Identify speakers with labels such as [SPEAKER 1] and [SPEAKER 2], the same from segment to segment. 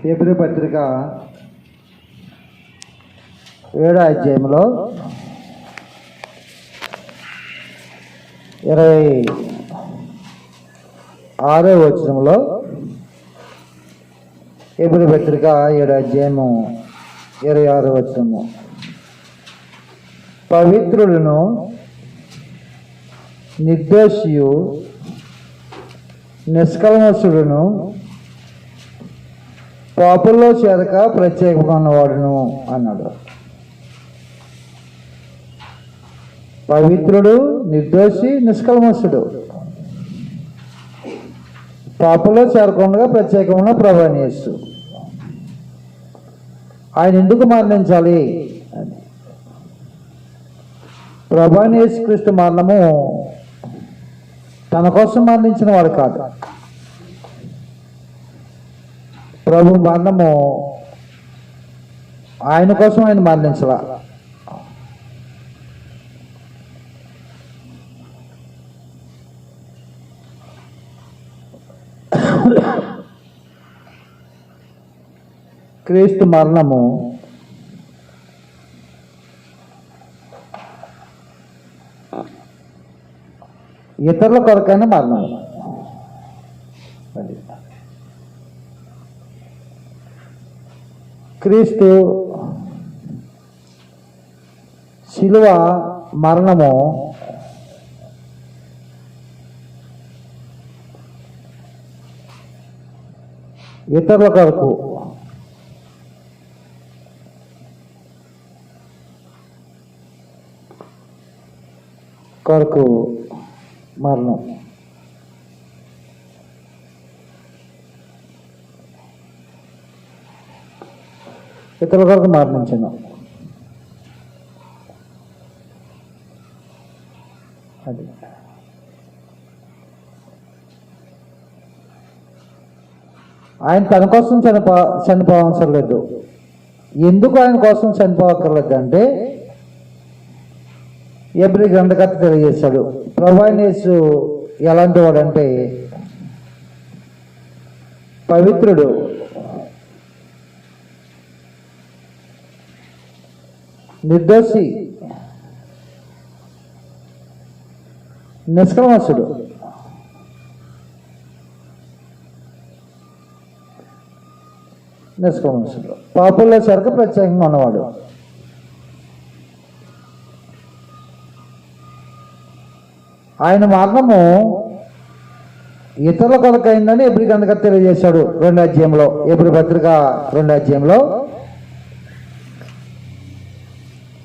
[SPEAKER 1] Hebrew పత్రిక 7వ అధ్యాయంలో 26వ వచనంలో హెబ్రీ పత్రిక 7వ అధ్యాయము 26వ వచనము, పవిత్రులను నిర్దోషియు నిష్కల్మషుడును పాపుల్లో చేరక ప్రత్యేకమైనవాడును అన్నాడు. పవిత్రుడు, నిర్దోషి, నిష్కల్మషుడు, పాపుల్లో చేరకుండా ప్రత్యేకమైన ప్రభువైన యేసు. ఆయన ఎందుకు మరణించాలి? ప్రభువైన యేసుక్రీస్తు మరణము తన కోసం మరణించిన వాడు కాదు. ప్రభు మరణము ఆయన కోసం ఆయన మరణించలా. క్రీస్తు మరణము ఇతరుల కొరకైన మరణం. క్రీస్తు శిలువ మరణము ఇతరుల కొరకు మరణం. ఇతరుల కొరకు మరణించాను. అది ఆయన తన కోసం చనిపోవసరం లేదు. ఎందుకు ఆయన కోసం చనిపోవక్కర్లేదు అంటే హెబ్రీ గ్రంథకర్త తెలియజేశాడు. ప్రభువైన యేసు ఎలాంటి వాడంటే పవిత్రుడు, నిర్దోషి, నిష్కల్మషుడు. పాపుల్లో సరికి ప్రత్యేకంగా ఉన్నవాడు. ఆయన మరణము ఇతరుల కొరకైందని హెబ్రీ గ్రంథకర్త తెలియజేశాడు 2వ అధ్యాయంలో. హెబ్రీ పత్రిక 2వ అధ్యాయంలో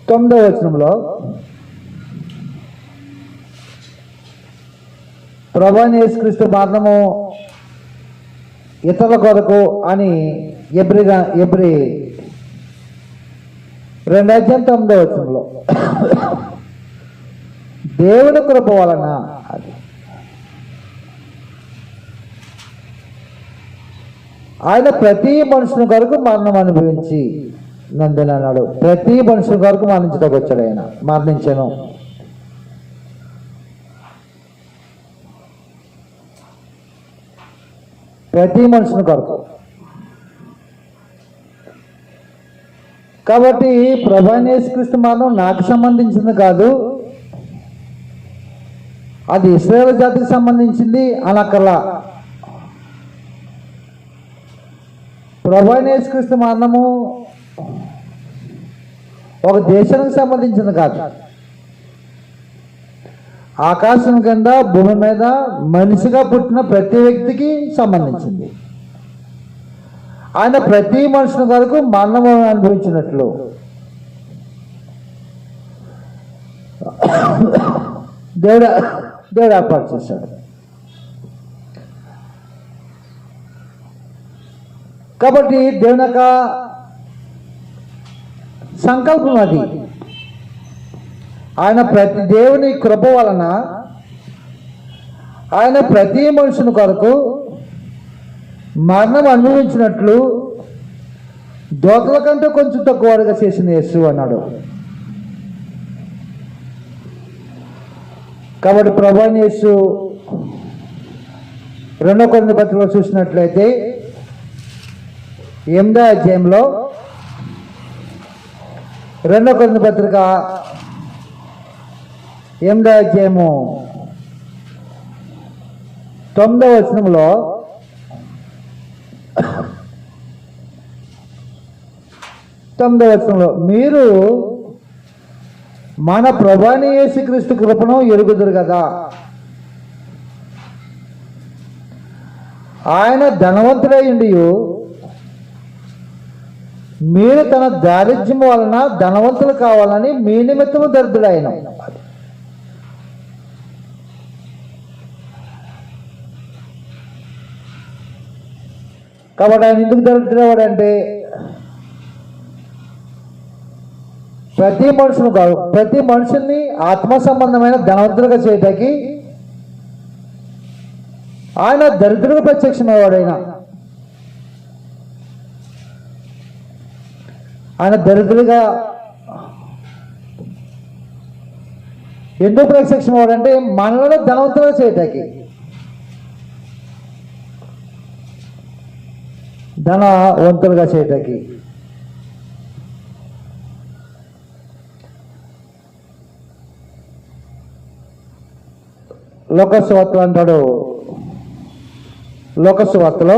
[SPEAKER 1] 9వ వచనంలో ప్రభువైన యేసుక్రీస్తు మరణము ఇతరుల కొరకు అని హెబ్రీ 2వ అధ్యాయం 9వ వచనంలో దేవుని కృప వలన అది ఆయన ప్రతి మనుషుని కొరకు మరణం అనుభవించి నందుని అన్నాడు. ప్రతి మనుషుని కొరకు మరణించడానికి వచ్చాడు. ఆయన మరణించాను. ప్రతి మనుషుని కొరకు. కాబట్టి ప్రభువైన యేసుక్రీస్తు మరణం నాకు సంబంధించింది కాదు, అది ఇశ్రాయేలు జాతికి సంబంధించింది అనక్కర్లా. ప్రభువైన యేసుక్రీస్తు మరణము ఒక దేశానికి సంబంధించింది కాదు, ఆకాశం కింద భూమి మీద మనిషిగా పుట్టిన ప్రతి వ్యక్తికి సంబంధించింది. ఆయన ప్రతి మనుషుని వరకు మరణము అనుభవించినట్లు దేవుడు ఏర్పాటు చేశాడు. కాబట్టి దేవుని యొక్క సంకల్పం అది. ఆయన ప్రతి దేవుని కృప వలన ఆయన ప్రతి మనుషుని కొరకు మరణం అనుభవించినట్లు దోతల కంటే కొంచెం తక్కువగా చేసిన యేసు అన్నాడు. కాబట్టి ప్రభువైన యేసు 2 కొరింథీ పత్రికలో చూసినట్లయితే 8వ అధ్యాయంలో 2 కొరింథీ పత్రిక 8వ అధ్యాయము 9వ వచనంలో మీరు మన ప్రభువైన యేసుక్రీస్తు కృపను ఎరుగుదురు కదా, ఆయన ధనవంతుడై ఉండి మీరు తన దారిద్ర్యం వలన ధనవంతులు కావాలని మీ నిమిత్తము దరిద్రుడైన. కాబట్టి ఆయన ఎందుకు దరిద్రుడవాడంటే ప్రతి మనుషుల్ని ఆత్మ సంబంధమైన ధనవంతులుగా చేయటానికి ఆయన దరిద్రుడు ప్రత్యక్షమయ్యాడైనా. ఆయన దరిద్రుడిగా ఎందుకు ప్రత్యక్షమయ్యాడంటే మనలను ధనవంతులుగా చేయటానికి, ధనవంతులుగా చేయటానికి. లోకసువార్త అంటాడు, లోకసువార్తలో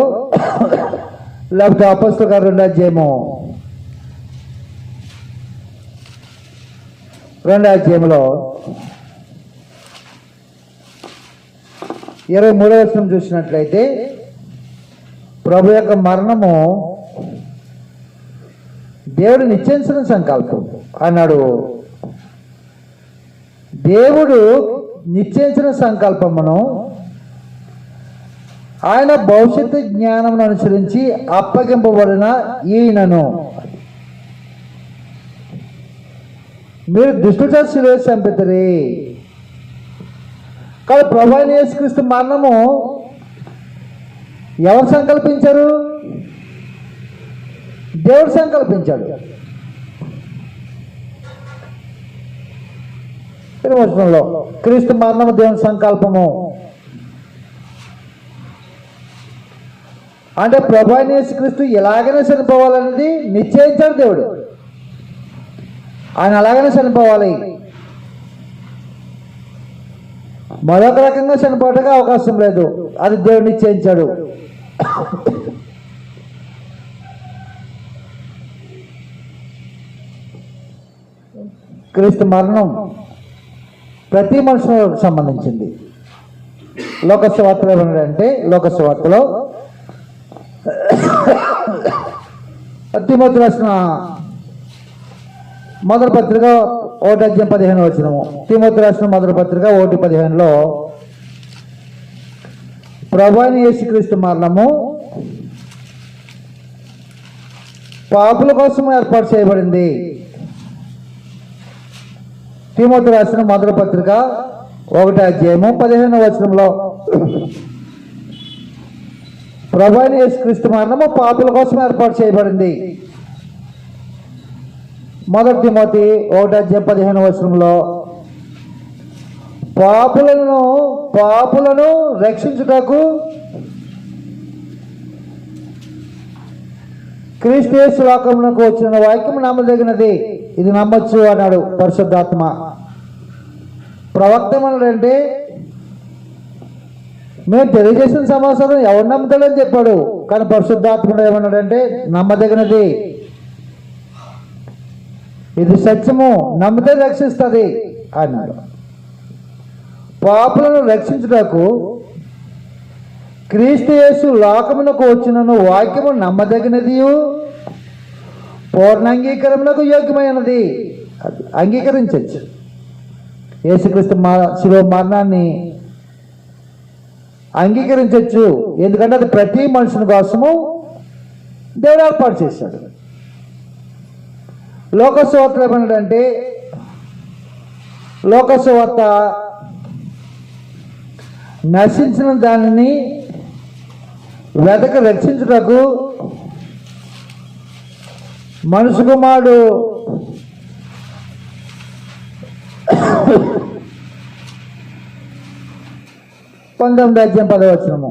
[SPEAKER 1] లేకపోతే అపొస్తలుల కార్యాలు 2వ అధ్యాయము 2వ అధ్యాయంలో 23వ వచనం చూసినట్లయితే ప్రభు యొక్క మరణము దేవుడు నిశ్చయించిన సంకల్పం అన్నాడు. దేవుడు నిశ్చయించిన సంకల్పమును ఆయన భవిష్యత్తు జ్ఞానం అనుసరించి అప్పగింపబడిన ఈయనను మీరు దుష్టుల శిలువ చంపితిరి. కానీ ప్రభువైన యేసుక్రీస్తు మరణము ఎవరు సంకల్పించారు? దేవుడు సంకల్పించాడు. వచనంలో క్రీస్తు మరణము దేవుని సంకల్పము అంటే ప్రభువైన యేసుక్రీస్తు ఎలాగైనా చనిపోవాలనేది నిశ్చయించాడు దేవుడు. ఆయన అలాగనే చనిపోవాలి, మరొక రకంగా చనిపోవడానికి అవకాశం లేదు, అది దేవుడు నిశ్చయించాడు. క్రీస్తు మరణం ప్రతి మనుషులకు సంబంధించింది. లోకసువార్తలో ఏమన్నాడంటే, లోకసువార్తలో తిమోతి రాసిన మొదటి పత్రిక 1వ అధ్యాయం 15వ వచనము. తిమోతి రాసిన మొదటి పత్రిక 1:15లో ప్రభువైన యేసుక్రీస్తు మరణము పాపుల కోసం ఏర్పాటు చేయబడింది. తిమోతి రాసిన మొదటి పత్రిక 1వ అధ్యాయము 15వ వచనంలో ప్రభువైన యేసుక్రీస్తు మరణము పాపుల కోసం ఏర్పాటు చేయబడింది. మొదటి తిమోతి 1వ అధ్యాయం 15వ వచనంలో పాపులను రక్షించుటకు క్రీస్తు యేసు లోకమునకు వచ్చిన వాక్యం నమ్మదగినది, ఇది నమ్మొచ్చు అన్నాడు పరిశుద్ధాత్మ. ప్రవక్త ఏమన్నాడంటే, మేము తెలియజేసిన సమాచారం ఎవరు నమ్ముతాడని చెప్పాడు. కానీ పరిశుద్ధాత్ముడు ఏమన్నాడంటే, నమ్మదగినది, ఇది సత్యము, నమ్మితే రక్షిస్తుంది అన్నాడు. పాపులను రక్షించుటకు క్రీస్తు యేసు లోకమునకు వచ్చినను వాక్యము నమ్మదగినది, పూర్ణ అంగీకారమునకు యోగ్యమైనది. అంగీకరించచ్చు యేసుక్రీస్తు శిలువ మరణాన్ని అంగీకరించవచ్చు, ఎందుకంటే అది ప్రతి మనుషుని కోసము దేవుడు ఏర్పాటు చేశాడు. లోకసువార్త ఏమన్నాడంటే, లోకసువార్త నశించిన దానిని వెతక రక్షించుటకు మనుషు కుమారుడు 19వ అధ్యాయం 10వ వచనము.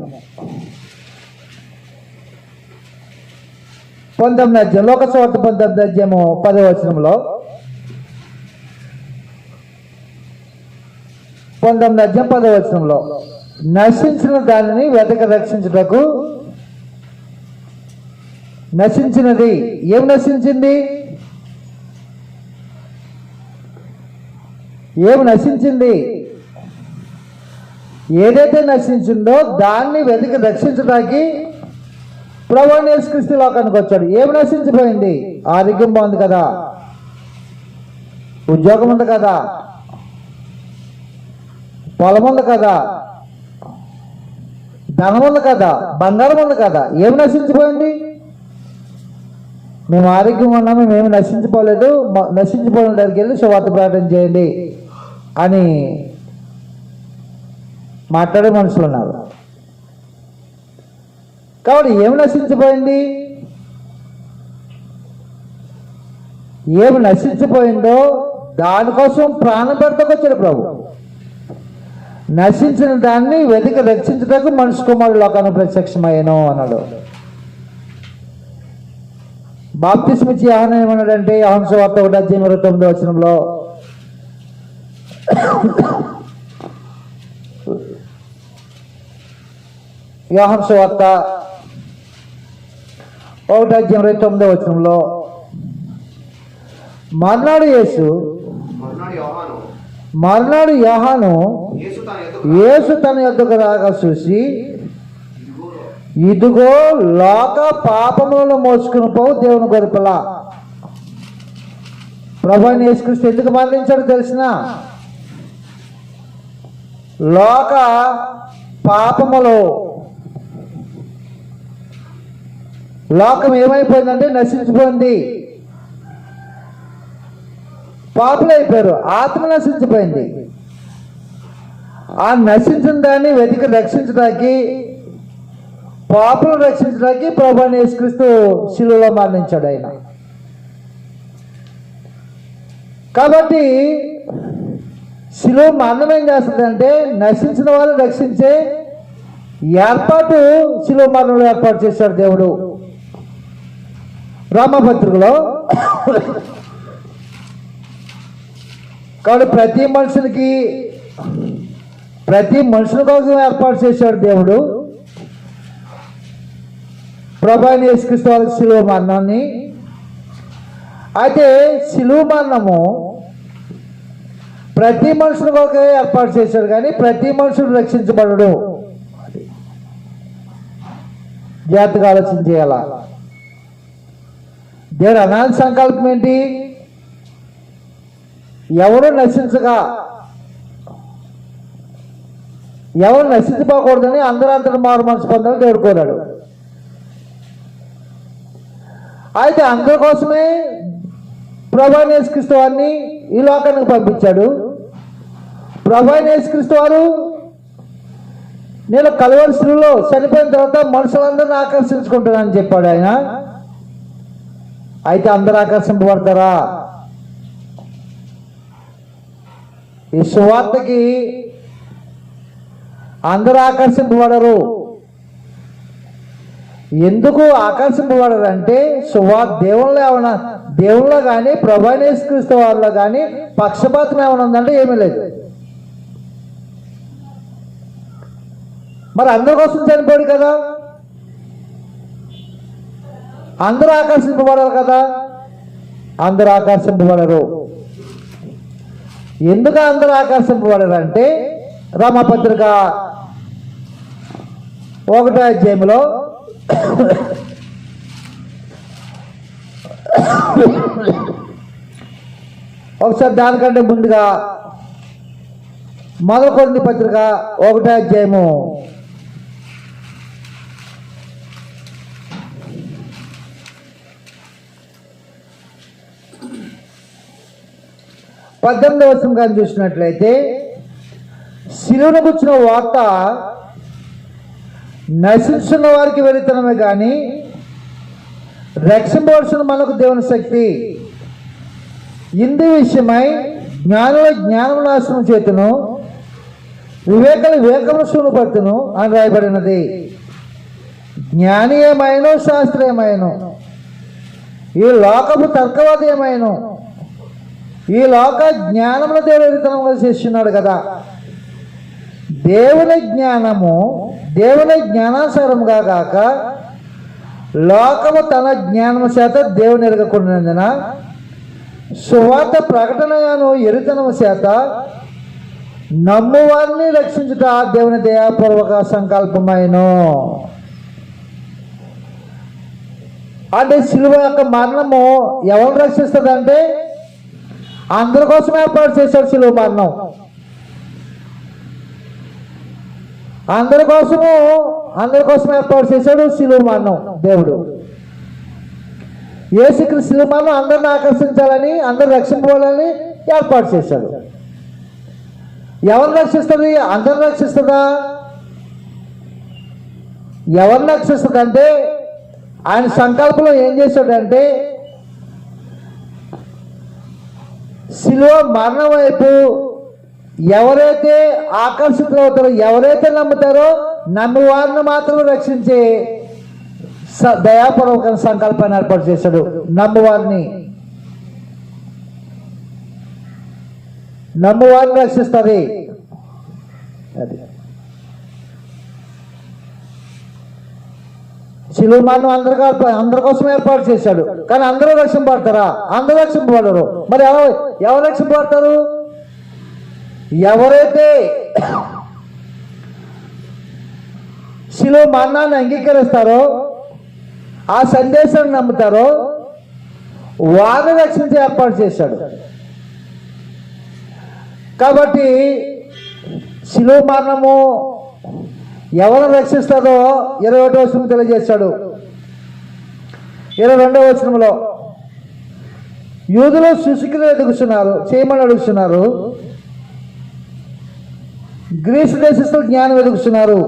[SPEAKER 1] 19వ అధ్యాయం, లోకసువార్త 19వ అధ్యాయము 10వ వచనంలో, 19వ అధ్యాయం 10వ వచనంలో, నశించిన దానిని వెతక రక్షించుటకు. నశించినది ఏం నశించింది? ఏమి నశించింది? ఏదైతే నశించిందో దాన్ని వెతికి రక్షించడానికి ప్రభువైన యేసుక్రీస్తు లోకానికి వచ్చాడు. ఏమి నశించిపోయింది? ఆరోగ్యం బాగుంది కదా, ఉద్యోగం ఉంది కదా, పొలం ఉంది కదా, ధనం ఉంది కదా, బంగారం ఉంది కదా, ఏమి నశించిపోయింది? మేము ఆరోగ్యం ఉన్నాము, మేము నశించిపోలేదు, నశించిపోయిన దగ్గరికి వెళ్ళి సువార్త ప్రకటన చేయండి అని మాట్లాడే మనుషులు ఉన్నారు. కాబట్టి ఏమి నశించిపోయింది? ఏమి నశించిపోయిందో దానికోసం ప్రాణం పెడతాకొచ్చాడు ప్రభు. నశించిన దాన్ని వెతికి రక్షించడానికి మనిషి కుమారుడు లోకానికి ప్రత్యక్షమయ్యాను అన్నాడు. బాప్తిస్మ ఇచ్చి యోహాను ఏమన్నాడంటే, యోహాను సువార్త 1:29 వచనంలో, యోహాను సువార్త 1:29 వచనంలో, మర్నాడు యోహాను యేసు తన యొద్దకు రాగా చూసి, ఇదిగో లోక పాపములను మోసుకుని పోవు దేవుని గొర్రెపిల్ల. ప్రభువైన యేసుక్రీస్తు ఎందుకు మరణించాడు తెలిసిన? లోక పాపములు. లోకం ఏమైపోయిందంటే నశించిపోయింది, పాపులు అయిపోయారు, ఆత్మ నశించిపోయింది. ఆ నశించిన దాన్ని వెతికి రక్షించడానికి, పాపులు రక్షించడానికి ప్రభువైన యేసుక్రీస్తు శిలువలో మరణించాడు ఆయన. కాబట్టి శిలువ మరణం ఏం చేస్తుందంటే నశించిన వాళ్ళు రక్షించే ఏర్పాటు శిలువ మరణంలో ఏర్పాటు చేశాడు దేవుడు. రామపత్రికలో కాబట్టి ప్రతి మనుషుల కోసం ఏర్పాటు చేశాడు దేవుడు ప్రభువైన యేసుక్రీస్తు వారి శిలువ మరణాన్ని. అయితే శిలువ మరణము ప్రతి మనుషుల కొరకే ఏర్పాటు చేశాడు, కానీ ప్రతి మనుషుడు రక్షించబడడు. జాగ్రత్తగా ఆలోచన చేయాల. దేవుడు అనాది సంకల్పం ఏంటి? ఎవరు నశించిపోకూడదని అందరూ అంతటి మారు మనసు పొందాలని దేవుడు కోరాడు. అయితే అందరి కోసమే ప్రభువైన యేసుక్రీస్తు వారిని ఈ లోకానికి పంపించాడు. ప్రభువైన యేసుక్రీస్తు వారు నేను కలువరి శిలువలో చనిపోయిన తర్వాత మనుషులందరినీ ఆకర్షించుకుంటానని చెప్పాడు ఆయన. అయితే అందరూ ఆకర్షింపబడతారా? ఈ సువార్తకి అందరూ ఆకర్షింపబడరు. ఎందుకు ఆకర్షింపబడరంటే దేవుళ్ళలో కానీ ప్రభువైన యేసుక్రీస్తు వారిలో కానీ పక్షపాతం ఏమైనా ఉందంటే ఏమీ లేదు. మరి అందరి కోసం చనిపోయాడు కదా, అందరూ ఆకర్షింపబడాలి కదా. అందరూ ఆకర్షింపబడరు. ఎందుకు అందరూ ఆకర్షింపబడరు అంటే రామపత్రిక 1వ అధ్యాయంలో ఒకసారి దానికంటే ముందుగా మొదటి కొరింథీ పత్రిక 1వ అధ్యాయము 18వ వచనం కానీ చూసినట్లయితే, శిలువను గుర్చిన వార్త నశించున్న వారికి వెలితనమే కానీ రక్షింపవలసిన మనకు దేవుని శక్తి. ఇందు విషయమై జ్ఞానుల జ్ఞానం నాశనం చేతును, వివేకలు వివేకము శూన్యపడుతును అని రాయబడినది. జ్ఞాని ఏమైనో శాస్త్రమేమైనో ఈ లోకము తర్కవాదయమైన ఈ లోక జ్ఞానమును దేవుడు ఎరితనంగా చేస్తున్నాడు కదా. దేవుని జ్ఞానము దేవుని జ్ఞానానుసారముగా కాక లోకము తన జ్ఞానము చేత దేవుని ఎరగకుండినందున సువార్త ప్రకటనను ఎరితనము చేత నమ్మువారిని రక్షించుట దేవుని దయాపూర్వక సంకల్పమైన. అంటే శిలువ యొక్క మరణము ఎవరు రక్షిస్తుందంటే అందరి కోసం ఏర్పాటు చేశాడు శిలువ మరణం. అందరి కోసం ఏర్పాటు చేశాడు శిలువ మరణం దేవుడు. యేసుక్రీస్తు శిలువ మరణం అందరిని ఆకర్షించాలని, అందరు రక్షించాలని ఏర్పాటు చేశాడు. ఎవరిని రక్షిస్తుంది? అందరిని రక్షిస్తుందా? ఎవరిని రక్షిస్తుంది అంటే ఆయన సంకల్పంలో ఏం చేశాడంటే శిలువ మరణం వైపు ఎవరైతే ఆకర్షితులవుతారో, ఎవరైతే నమ్ముతారో నమ్మి వారిని మాత్రమే రక్షించే దయాపూర్వక సంకల్పాన్ని ఏర్పాటు చేశాడు. నమ్మువారిని రక్షిస్తుంది. అది శిలువ మరణం అందరి కోసం ఏర్పాటు చేశాడు. కానీ అందరూ రక్షింపబడతారా? అందరూ రక్షింపబడరు. మరి ఎవరు రక్షింపబడతారు? ఎవరైతే శిలువ మరణాన్ని అంగీకరిస్తారో, ఆ సందేశాన్ని నమ్ముతారో వారిని రక్షించి ఏర్పాటు చేశాడు. కాబట్టి శిలువ మరణము ఎవరిని రక్షిస్తారో 21వ వచనం తెలియజేశాడు. 22వ వచనంలో యూదులు శుశికిని ఎదుగుతున్నారు, చేయమని అడుగుతున్నారు. గ్రీసు దేశస్తులు జ్ఞానం ఎదుగుతున్నారు.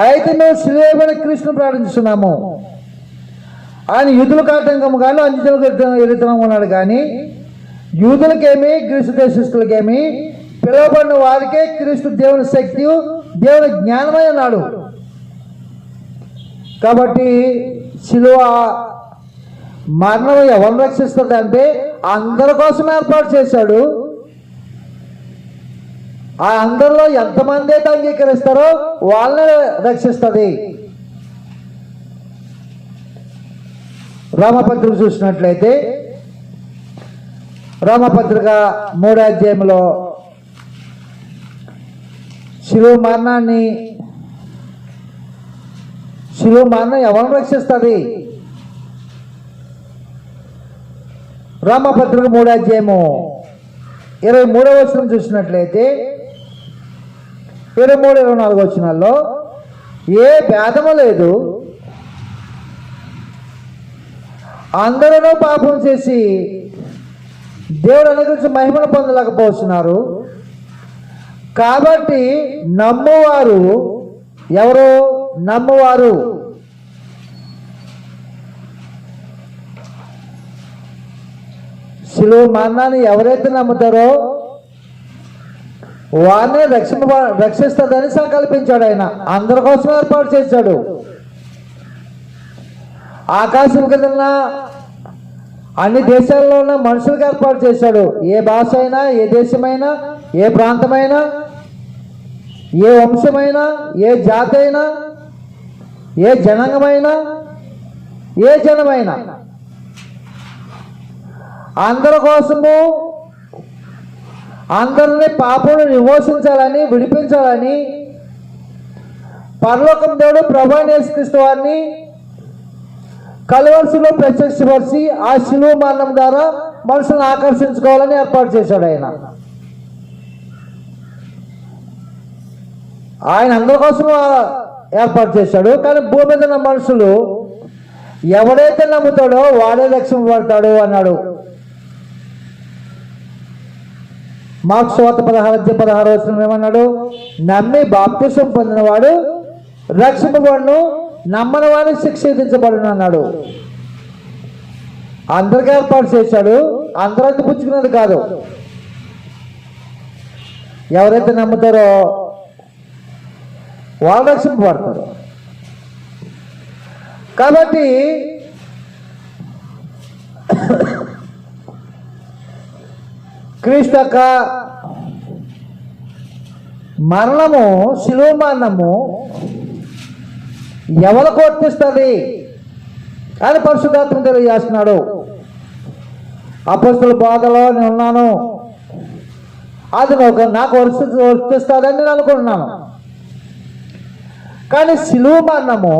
[SPEAKER 1] అయితే మేము శిలువైన క్రీస్తును ప్రార్థిస్తున్నాము. ఆయన యూదులకు ఆటంకము కానీ అంజనులకు ఎదుగుతున్నాము ఉన్నాడు. కానీ యూదులకేమి గ్రీసు దేశస్తులకేమి పిలువబడిన వారికే క్రీస్తు దేవుని శక్తి, దేవుని జ్ఞానమై ఉన్నాడు. కాబట్టి శిలువ మరణం ఎవరిని రక్షిస్తుంది అంటే అందరి కోసం ఏర్పాటు చేశాడు. ఆ అందరిలో ఎంతమంది అయితే అంగీకరిస్తారో వాళ్ళని రక్షిస్తుంది. రోమపత్రిక చూసినట్లయితే రోమపత్రిక 3వ అధ్యాయంలో శిలువ మరణం ఎవరిని రక్షిస్తుంది? రోమపత్రిక 3వ అధ్యాయము 23వ వచనం చూసినట్లయితే 23, 24 వచనాల్లో ఏ భేదము లేదు, అందరూ పాపం చేసి దేవుడు అనుగ్రహించి మహిమను పొందలేకపోతున్నారు. కాబట్టి నమ్మువారు ఎవరు? నమ్మువారు శిలువ మరణాన్ని ఎవరైతే నమ్ముతారో వారిని రక్షిస్తుందని సంకల్పించాడు. ఆయన అందరి కోసం ఏర్పాటు చేశాడు. ఆకాశం కింద అన్ని దేశాల్లో ఉన్న మనుషులకు ఏర్పాటు చేశాడు. ఏ భాష అయినా, ఏ దేశమైనా, ఏ ప్రాంతమైనా, ఏ వంశమైనా, ఏ జాతి అయినా, ఏ జనాంగమైనా, ఏ జనమైనా అందరి కోసము అందరినీ పాపను విమోచించాలని, విడిపించాలని పరలోకం దేవుడు ప్రభువైన యేసుక్రీస్తు వారిని కలువరిలో ప్రత్యక్షపరిచి ఆ శిలువ మరణం ద్వారా మనుషులను ఆకర్షించుకోవాలని ఏర్పాటు చేశాడు. ఆయన అందరి కోసం ఏర్పాటు చేశాడు. కానీ భూమి మీద ఉన్న మనుషులు ఎవడైతే నమ్ముతాడో వాడే రక్షింపబడతాడు అన్నాడు. మార్కు సువార్త 16 వచనం ఏమన్నాడు? నమ్మి బాప్తిసం పొందినవాడు రక్షింపబడును, నమ్మని వాడిని శిక్ష విధించబడును అన్నాడు. అందరికీ ఏర్పాటు చేశాడు. అందరికీ పుచ్చుకున్నది కాదు. ఎవరైతే నమ్ముతారో వాళ్ళు రక్షింపబడతారు. కాబట్టి క్రీస్తు యొక్క మరణము, శిలువ మరణము ఎవరికి వర్తిస్తుంది అని పరిశుద్ధాత్మ తెలియజేస్తున్నాడు. అపొస్తలుల బోధలో నేను ఉన్నాను, అది నాకు వర్తిస్తుందని నేను అనుకుంటున్నాను. కానీ శిలువ మరణము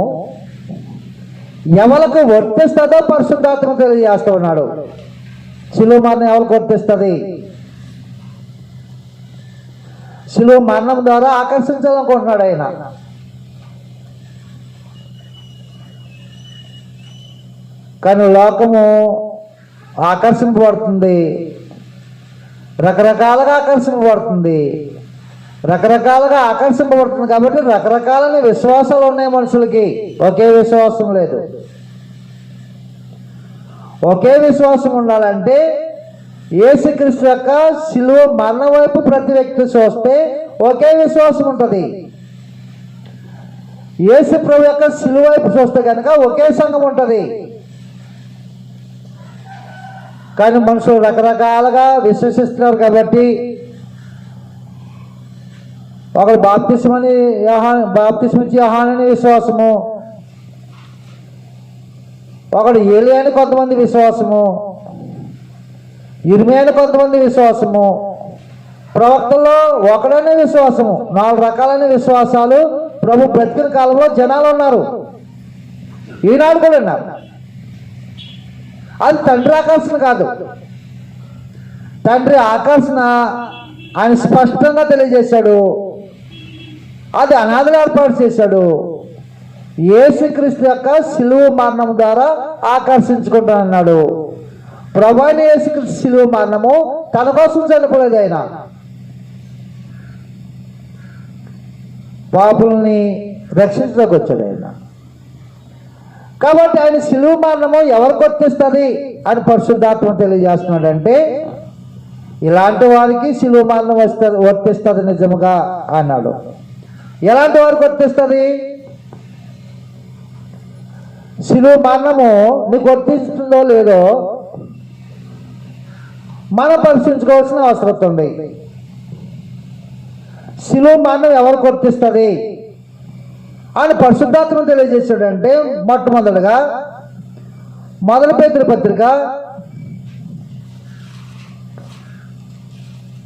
[SPEAKER 1] ఎవరికి వర్తిస్తుందో పరిశుద్ధాత్మ తెలియజేస్తూ ఉన్నాడు. శిలువ మరణం ఎవరికి వర్తిస్తుంది? శిలువ మరణం ద్వారా ఆకర్షించాలనుకుంటున్నాడు ఆయన. కానీ లోకము ఆకర్షింపబడుతుంది, రకరకాలుగా ఆకర్షింపబడుతుంది కాబట్టి రకరకాలైన విశ్వాసాలు ఉన్నాయి మనుషులకి. ఒకే విశ్వాసం లేదు. ఒకే విశ్వాసం ఉండాలంటే యేసుక్రీస్తు యొక్క శిలువ మరణం వైపు ప్రతి వ్యక్తి చూస్తే ఒకే విశ్వాసం ఉంటుంది. యేసు ప్రభు యొక్క శిలువ వైపు చూస్తే కనుక ఒకే సంఘం ఉంటుంది. కానీ మనుషులు రకరకాలుగా విశ్వసిస్తున్నారు కాబట్టి ఒకరు బాప్తిస్మం ఇచ్చి యోహానని విశ్వాసము, ఒకడు ఏలియా అని కొంతమంది విశ్వాసము, ఇర్మియా అని కొంతమంది విశ్వాసము, ప్రవక్తల్లో ఒకడనే విశ్వాసము. 4 రకాలైన విశ్వాసాలు ప్రభు బ్రతికిన కాలంలో జనాలు ఉన్నారు, ఈనాడు కూడా ఉన్నారు. అది తండ్రి ఆకర్షణ కాదు. తండ్రి ఆకర్షణ ఆయన స్పష్టంగా తెలియజేశాడు. అది అనాథలు ఏర్పాటు చేశాడు. యేసుక్రీస్తు యొక్క శిలువ మరణం ద్వారా ఆకర్షించుకుంటానన్నాడు. ప్రభువైన యేసుక్రీస్తు శిలువ మరణము తన కోసం చనిపోలేదు. ఆయన పాపుల్ని రక్షించడానికి వచ్చాడు ఆయన. కాబట్టి ఆయన శిలువ మరణము ఎవరికి వర్తిస్తుంది అని పరిశుద్ధాత్మ తెలియజేస్తున్నాడంటే ఇలాంటి వారికి శిలువ మరణం వర్తిస్తుంది నిజముగా అన్నాడు. ఎలాంటి వారికి వర్తిస్తుంది? శిలువ మరణము నీకు వర్తిస్తుందో లేదో మనం పరిశీలించుకోవాల్సిన అవసరం ఉంది. శిలువ మరణం ఎవరికి వర్తిస్తుంది అని పరిశుద్ధాత్మ తెలియజేశాడంటే మొట్టమొదటిగా 1 పేతురు పత్రిక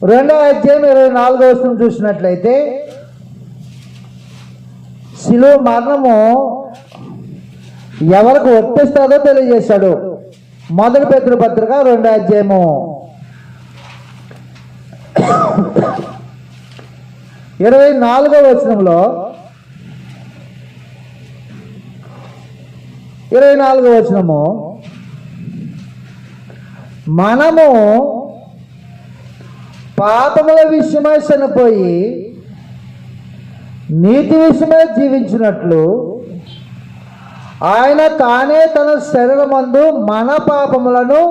[SPEAKER 1] 2వ అధ్యాయం 24వ వచనం చూసినట్లయితే శిలువ మరణము ఎవరికి వర్తిస్తుందో తెలియజేశాడు. 1 పేతురు పత్రిక 2వ అధ్యాయము 24వ వచనంలో 24వ వచనము, మనము పాపముల విషయమై చనిపోయి నీతి విషయమై జీవించినట్లు ఆయన తానే తన శరీరమందు మన పాపములను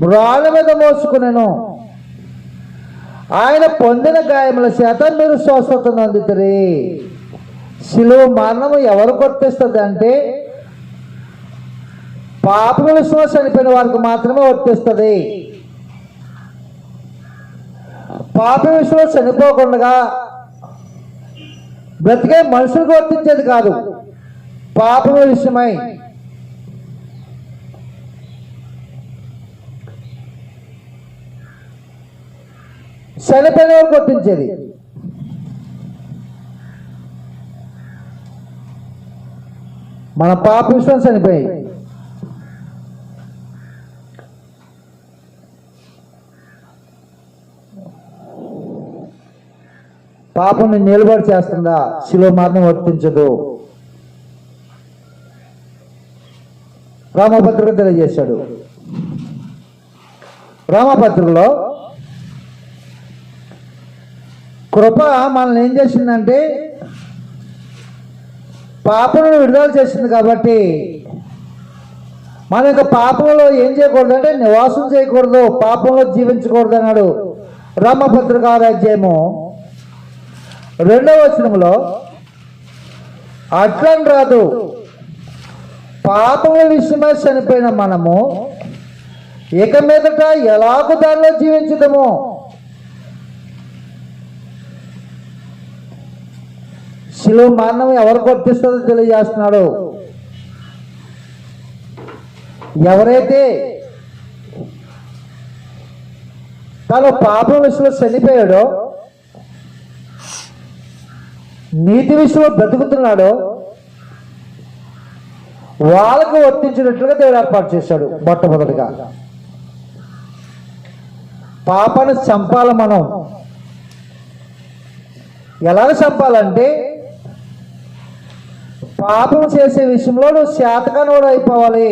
[SPEAKER 1] మ్రాళ్ళ మీద మోసుకునెను. ఆయన పొందిన గాయముల చేత మీరు స్వస్థత నొందితిరి. శిలువ మరణము ఎవరు వర్తిస్తుంది అంటే పాపం విషయంలో చనిపోయిన వారికి మాత్రమే వర్తిస్తుంది. పాప విషయంలో చనిపోకుండా బ్రతికే మనుషులకు వర్తించేది కాదు. పాపం విషయమై చనిపోయిన వారికి వర్తించేది. మన పాప విషయం చనిపోయి పాపం నిలబడి చేస్తుందా? శిలువ మరణం వర్తించదు. రామపత్రిక తెలియజేశాడు. రామపత్రికలో కృప మనల్ని ఏం చేసిందంటే పాపమును విడుదల చేసింది. కాబట్టి మన యొక్క పాపంలో ఏం చేయకూడదు అంటే నివాసం చేయకూడదు, పాపంలో జీవించకూడదు అన్నాడు. రామపత్రిక 6వ అధ్యాయము 2వ వచనంలో అట్లని రాదు, పాపముల విషయమై చనిపోయిన మనము ఇక మీదట ఎలాగూ దానిలో జీవించుదాము శిలువ మరణం ఎవరికి వర్తిస్తుందో తెలియజేస్తున్నాడు. ఎవరైతే తను పాపం విషయంలో చనిపోయాడో, నీతి విషయంలో బ్రతుకుతున్నాడో వాళ్ళకు వర్తించినట్లుగా దేవుడు ఏర్పాటు చేశాడు. మొట్టమొదటిగా పాపాన్ని చంపాలి. మనం ఎలా చంపాలంటే, పాపం చేసే విషయంలో నువ్వు శాతకానోడు అయిపోవాలి.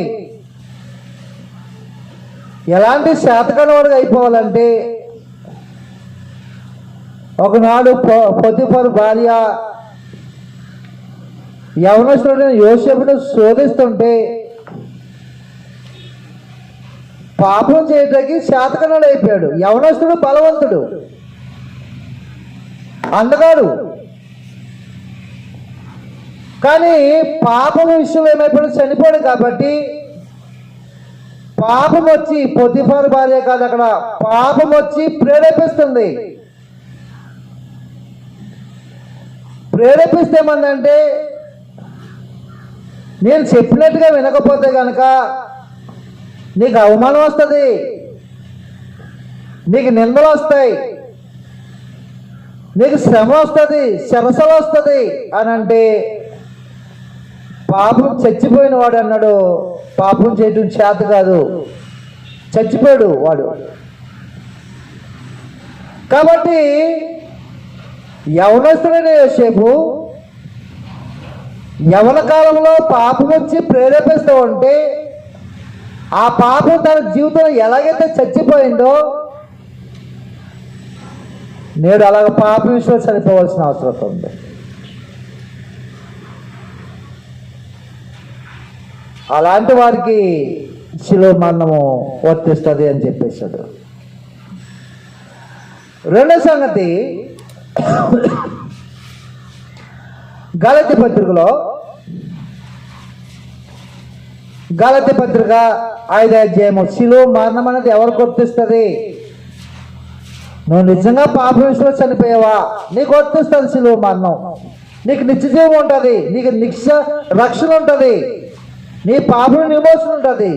[SPEAKER 1] ఎలాంటి శాతకానోడుగా అయిపోవాలంటే, ఒకనాడు పొతిఫరు భార్య యవనస్తుడైన యోసేపును శోధిస్తుంటే పాపం చేయడానికి శాతకానోడు అయిపోయాడు. యవనస్తుడు బలవంతుడు, అందగాడు. కానీ పాపం విషయంలో ఏమైపోయాడు, చనిపోయాడు. కాబట్టి పాపం వచ్చి పొతిఫరు భార్య కాదు, అక్కడ పాపం వచ్చి ప్రేరేపిస్తుంది. ప్రేరేపిస్తే ఏమందంటే, నేను చెప్పినట్టుగా వినకపోతే కనుక నీకు అవమానం వస్తుంది, నీకు నిందలు వస్తాయి, నీకు శ్రమ వస్తుంది, శరసలు వస్తుంది అని అంటే, పాపం చచ్చిపోయిన వాడు అన్నాడు, పాపం చేయటం చేత కాదు, చచ్చిపోయాడు వాడు. కాబట్టి యవనస్తుడైన యోసేపు యవన కాలంలో పాపం వచ్చి ప్రేరేపిస్తూ ఉంటే, ఆ పాపం తన జీవితంలో ఎలాగైతే చచ్చిపోయిందో, నేడు అలాగ పాప విషయంలో చనిపోవాల్సిన అవసరం ఉంది. అలాంటి వారికి శిలువ మరణము వర్తిస్తుంది అని చెప్పేశాడు. రెండో సంగతి, గలతీ పత్రికలో, గలతీ పత్రిక 5వ అధ్యాయము, శిలువ మరణం అనేది ఎవరికి వర్తిస్తుంది? నువ్వు నిజంగా పాప విషయంలో చనిపోయావా, నీకు వర్తిస్తుంది శిలువ మరణం. నీకు నిత్యజీవం ఉంటుంది, నీకు రక్షణ ఉంటుంది, నీ పాపం విమోచన ఉంటుంది.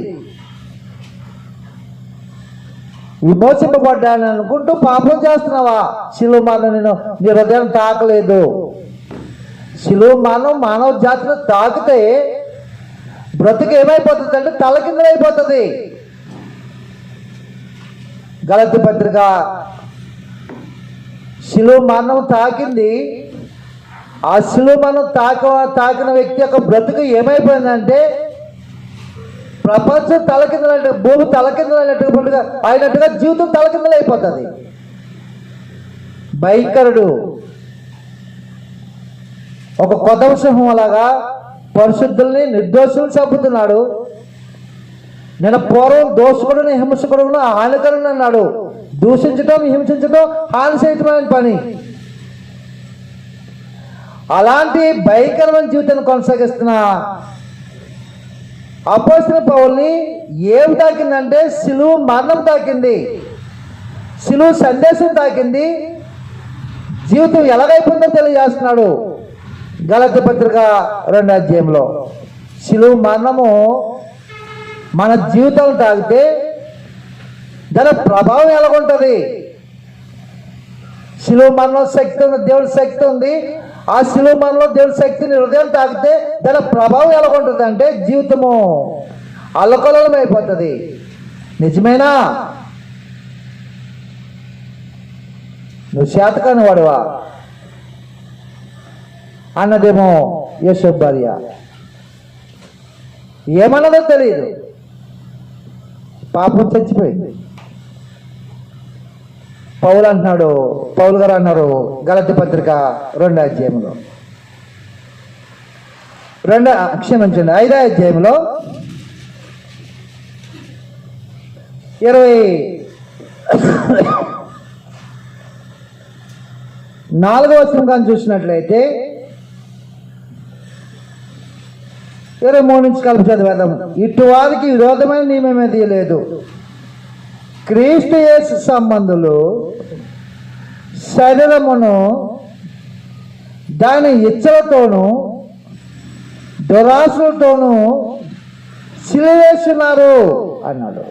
[SPEAKER 1] విమోచింపబడ్డాను అనుకుంటూ పాపం చేస్తున్నావా, శిలువ మరణం నేను నీ హృదయం తాకలేదు. శిలువ మరణం మానవ జాతిని తాకితే బ్రతుకు ఏమైపోతుంది అంటే తలకిందులైపోతుంది. గలతీ పత్రిక, శిలువ మరణం తాకింది. ఆ శిలువ మరణం తాకిన వ్యక్తి యొక్క బ్రతుకు ఏమైపోయిందంటే, ప్రపంచం తలకిందలంటే, భూమి తలకిందలైనట్టుగా అయినట్టుగా జీవితం తలకిందలైపోతుంది. భయంకరుడు ఒక కొత్త సింహం అలాగా పరిశుద్ధుల్ని నిర్దోషులను చంపుతున్నాడు. నేను పూర్వం దోషకుడుని హింసకుడును హానికరుని అన్నాడు. దూషించడం, హింసించడం, హాని చేయటమైన పని. అలాంటి భయంకరమైన జీవితాన్ని కొనసాగిస్తున్న అపోస్తలుడైన పౌలుని ఏమి తాకిందంటే, శిలువ మరణం తాకింది, శిలువ సందేశం తాకింది. జీవితం ఎలాగైపోయిందో తెలియజేస్తున్నాడు. గలతీ పత్రిక 2వ అధ్యాయంలో శిలువ మరణము మన జీవితం తాకితే దాని ప్రభావం ఎలాగుంటుంది? శిలువ మరణం శక్తి ఉంది, దేవుడి శక్తి ఉంది. ఆ శిలువ మరణంలో దేవుడి శక్తిని హృదయం తాకితే దాని ప్రభావం ఎలాగుంటుంది అంటే, జీవితము అల్లకల్లోలం అయిపోతుంది. నిజమేనా? నువ్వు శాతకాని వాడువా అన్నదేమో యోసేపు భార్య. ఏమన్నదో తెలియదు, పాపం చచ్చిపోయింది. పౌలు గారు అన్నారు గలతీ పత్రిక 2వ అధ్యాయంలో, 5వ అధ్యాయంలో 24వ వచనం కానీ చూసినట్లయితే 23 నుంచి కలిపి చదివేద్దాం. ఇటు వారికి విరోధమైన నియమేమీ లేదు, క్రీస్తు యేసు సంబంధులు శరీరమును దాని ఇచ్చలతోనూ దురాశలతోనూ సిలువేస్తున్నారు అన్నాడు.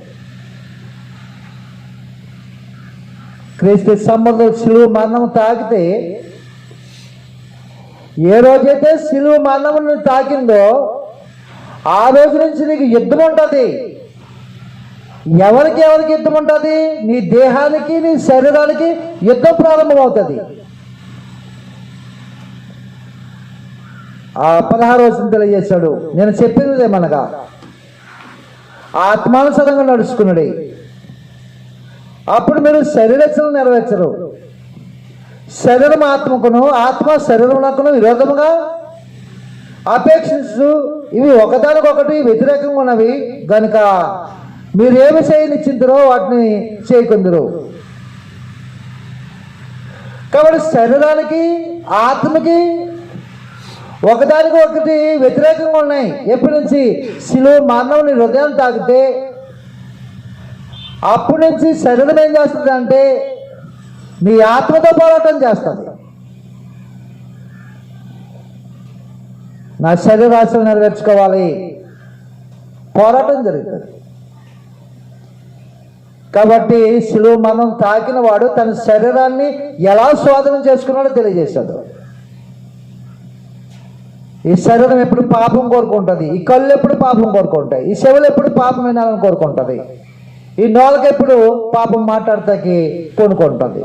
[SPEAKER 1] క్రీస్తు సంబంధం సిలువ మరణం తాకితే, ఏ రోజైతే సిలువ మరణం తాకిందో ఆ రోజు నుంచి నీకు యుద్ధం ఉంటుంది. ఎవరికి యుద్ధం ఉంటుంది? నీ దేహానికి, నీ శరీరానికి యుద్ధం ప్రారంభమవుతుంది. ఆ 16 రోజులు తెలియజేశాడు. నేను చెప్పింది మనగా ఆత్మానుసారంగా నడుచుకున్నాడు. అప్పుడు మీరు శరీరచనలు నెరవేర్చరు. శరీరం ఆత్మకును, ఆత్మ శరీరమునకును విరోధముగా అపేక్షించు, ఇవి ఒకదానికొకటి వ్యతిరేకంగా ఉన్నవి గనుక మీరేమి చేయనిచ్చిందరో వాటిని చేయకుందరు. కాబట్టి శరీరానికి ఆత్మకి ఒకదానికి ఒకటి వ్యతిరేకంగా ఉన్నాయి. ఎప్పటి నుంచి? సిలువ మానవుని హృదయం తాకితే అప్పటి నుంచి శరీరం ఏం చేస్తుంది అంటే నీ ఆత్మతో పోరాటం చేస్తుంది. నా శరీరాశలు నెరవేర్చుకోవాలి, పోరాటం జరుగుతుంది. కాబట్టి సిలువ మరణం తాకిన వాడు తన శరీరాన్ని ఎలా స్వాధీనం చేసుకున్నాడో తెలియజేశాడు. ఈ శరీరం ఎప్పుడు పాపం కోరుకుంటుంది, ఈ కళ్ళు ఎప్పుడు పాపం కోరుకుంటాయి, ఈ చెవులు ఎప్పుడు పాపం వినాలని కోరుకుంటుంది, ఈ నోళ్ళకి ఎప్పుడు పాపం మాట్లాడతాకి కొనుక్కుంటుంది.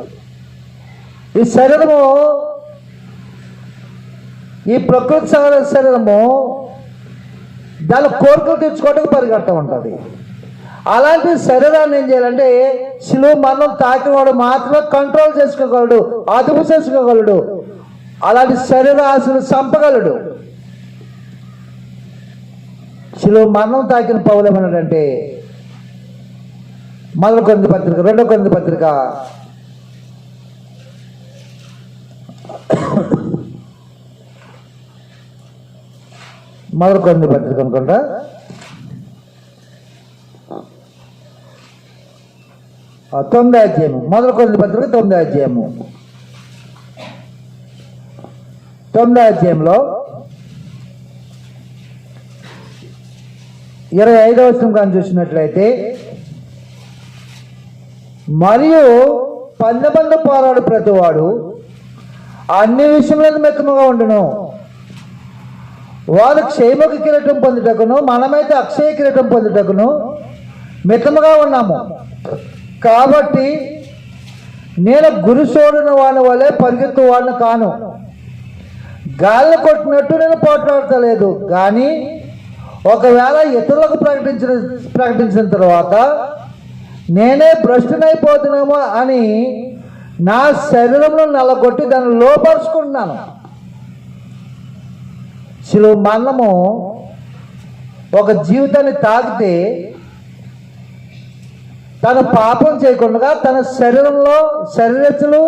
[SPEAKER 1] ఈ శరీరము, ఈ ప్రకృతి శరీరము దాని కోరికలు తెచ్చుకోవడానికి పరిగెడతా ఉంటుంది. అలాంటి శరీరాన్ని ఏం చేయాలంటే సిలువ మరణం తాకినవాడు మాత్రమే కంట్రోల్ చేసుకోగలడు, అదుపు చేసుకోగలడు, అలాంటి శరీర ఆశలు చంపగలడు. సిలువ మరణం తాకిన పౌలు ఏమన్నాడంటే, 1 కొరింథీ పత్రిక 2 కొరింథీ పత్రిక 1 కొరింథీ పత్రిక అనుకుంటా 9వ అధ్యాయము, 1 కొరింథీ పత్రిక 9వ అధ్యాయము, 9వ అధ్యాయంలో 25వ వచనం కానీ చూసినట్లయితే, మరియు పందెమందు పోరాడు ప్రతివాడు అన్ని విషయములను మెత్తముగా ఉండును, వారు క్షేమక కిరీటం పొందుటకును మనమైతే అక్షయ కిరీటం పొందుటకును మితముగా ఉన్నాము. కాబట్టి నేను గురి చూడని వాని వలె పరిగెత్తు వాడిని కాను, గాలిని కొట్టినట్టు నేను పోట్లాడతలేదు. కానీ ఒకవేళ ఇతరులకు ప్రకటించిన తర్వాత నేనే భ్రష్టునైపోతున్నామో అని నా శరీరంలో నల్లగొట్టి దాన్ని లోపరుచుకుంటున్నాను. సిలువ మరణము ఒక జీవితాన్ని తాకితే తను పాపం చేయకుండా తన శరీరంలో శరీరచలు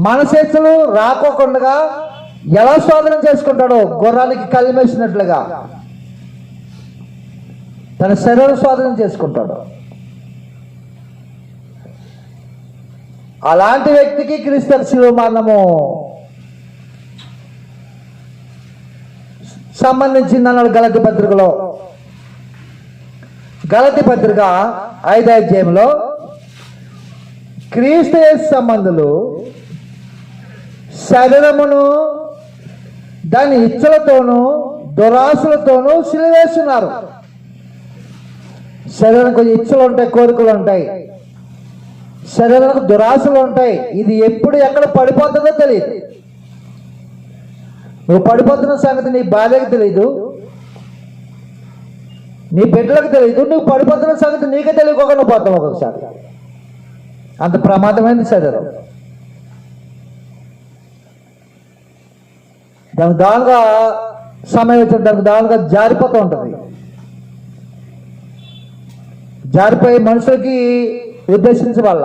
[SPEAKER 1] మనసెచ్చలు రాకోకుండా ఎలా స్వాధీనం చేసుకుంటాడో, గుర్రానికి కళ్ళు వేసినట్లుగా తన శరీరం స్వాధీనం చేసుకుంటాడు. అలాంటి వ్యక్తికి క్రీస్తు శిలువ మరణము సంబంధించింది అన్నాడు గలతీ పత్రికలో. గలతీ పత్రిక 5వ అధ్యాయంలో క్రీస్తు యేసు సంబంధులు శరీరమును దాని ఇచ్చలతోనూ దురాశలతోనూ సిలువేస్తున్నారు. శరీరానికి ఇచ్చలు ఉంటాయి, కోరికలు ఉంటాయి, శరీరానికి దురాశలు ఉంటాయి. ఇది ఎప్పుడు ఎక్కడ పడిపోతుందో తెలియదు. నువ్వు పడిపోతున్న సంగతి నీ భార్యకు తెలియదు, నీ బిడ్డలకు తెలియదు. నువ్వు పడిపోతున్న సంగతి నీకే తెలియకోకుండా పోతావు ఒక్కొక్కసారి. అంత ప్రమాదమైంది శరీరం. దానికి దానిగా సమయం వచ్చిన దానికి దానిగా జారిపోతూ ఉంటుంది. జారిపోయి మనుషులకి ఉద్దేశించవల్ల.